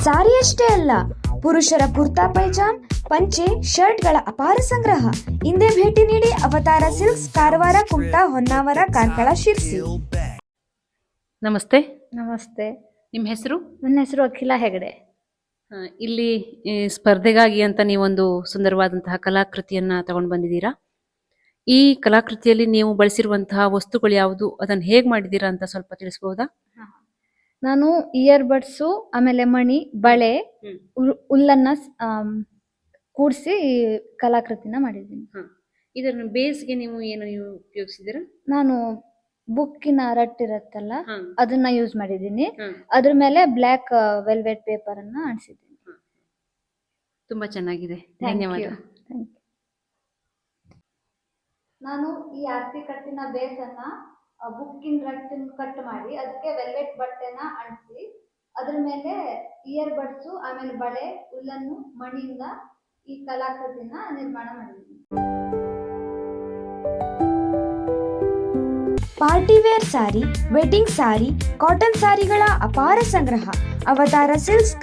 ಸಾರಿಯಷ್ಟೇ ಅಲ್ಲ, ಪುರುಷರ ಕುರ್ತಾ ಪೈಜಾಮ್, ಪಂಚೆ, ಶರ್ಟ್ಗಳ ಅಪಾರ ಸಂಗ್ರಹ. ಹಿಂದೆ ಭೇಟಿ ನೀಡಿ ಅವತಾರ ಸಿಲ್ಕ್ಸ್, ಕಾರವಾರ, ಕುಮಟಾ, ಹೊನ್ನಾವರ, ಕಾರ್ಕಳ, ಶಿರ್ಸಿ. ನಮಸ್ತೆ. ನಮಸ್ತೆ. ನಿಮ್ಮ ಹೆಸರು? ನನ್ನ ಹೆಸರು ಅಖಿಲ ಹೆಗಡೆ. ಇಲ್ಲಿ ಸ್ಪರ್ಧೆಗಾಗಿ ಅಂತ ನೀವೊಂದು ಸುಂದರವಾದಂತಹ ಕಲಾಕೃತಿಯನ್ನ ತಗೊಂಡು ಬಂದಿದ್ದೀರಾ. ಈ ಕಲಾಕೃತಿಯಲ್ಲಿ ನೀವು ಬಳಸಿರುವಂತಹ ವಸ್ತುಗಳು ಯಾವುದು, ಅದನ್ನು ಹೇಗೆ ಮಾಡಿದ್ದೀರಾ ಅಂತ ಸ್ವಲ್ಪ ತಿಳಿಸಬಹುದಾ? ನಾನು ಇಯರ್ ಬಡ್ಸು, ಆಮೇಲೆ ಮಣಿ, ಬಳೆ, ಹುಲ್ಲನ್ನ ಕೂಡಿಸಿ ಕಲಾಕೃತಿನ ಮಾಡಿದ್ದೀನಿ. ಇದನ್ನು ಬೇಸ್ಗೆ ನೀವು ಏನು ಉಪಯೋಗಿಸಿದ್ದೀರಾ? ನಾನು ಬುಕ್ಕಿನ ರಟ್ಟಿರತ್ತಲ್ಲ, ಅದನ್ನ ಯೂಸ್ ಮಾಡಿದ್ದೀನಿ. ಅದ್ರ ಮೇಲೆ ಬ್ಲ್ಯಾಕ್ ವೆಲ್ವೆಟ್ ಪೇಪರ್ ಅನ್ನ ಅಂಟಿಸಿದ್ದೀನಿ. ತುಂಬಾ ಚೆನ್ನಾಗಿದೆ, ಧನ್ಯವಾದ. ನಾನು ಈ ಆರ್ತಿ ಕಟ್ಟಿನ ಬೇಸ್ ಅನ್ನ ಬುಕ್ಕಿನ ರಟ್ಟಿನ ಕಟ್ ಮಾಡಿ ಅದಕ್ಕೆ ವೆಲ್ವೆಟ್ ಬಟ್ಟೆನ ಅಂಟಿಸಿ ಅದ್ರ ಮೇಲೆ ಇಯರ್ ಬಡ್ಸು, ಆಮೇಲೆ ಬಳೆ, ಹುಲ್ಲನ್ನು, ಮಣಿಯಿಂದ ಈ ಕಲಾಕೃತಿನ ನಿರ್ಮಾಣ ಮಾಡಿದ್ದೀನಿ. ಪಾರ್ಟಿ ವೇರ್ ಸಾರಿ, ವೆಡ್ಡಿಂಗ್ ಸಾರಿ, ಕಾಟನ್ ಸಾರಿಗಳ ಅಪಾರ ಸಂಗ್ರಹ. ಅವತಾರ ಸಿಲ್ಕ್ಸ್,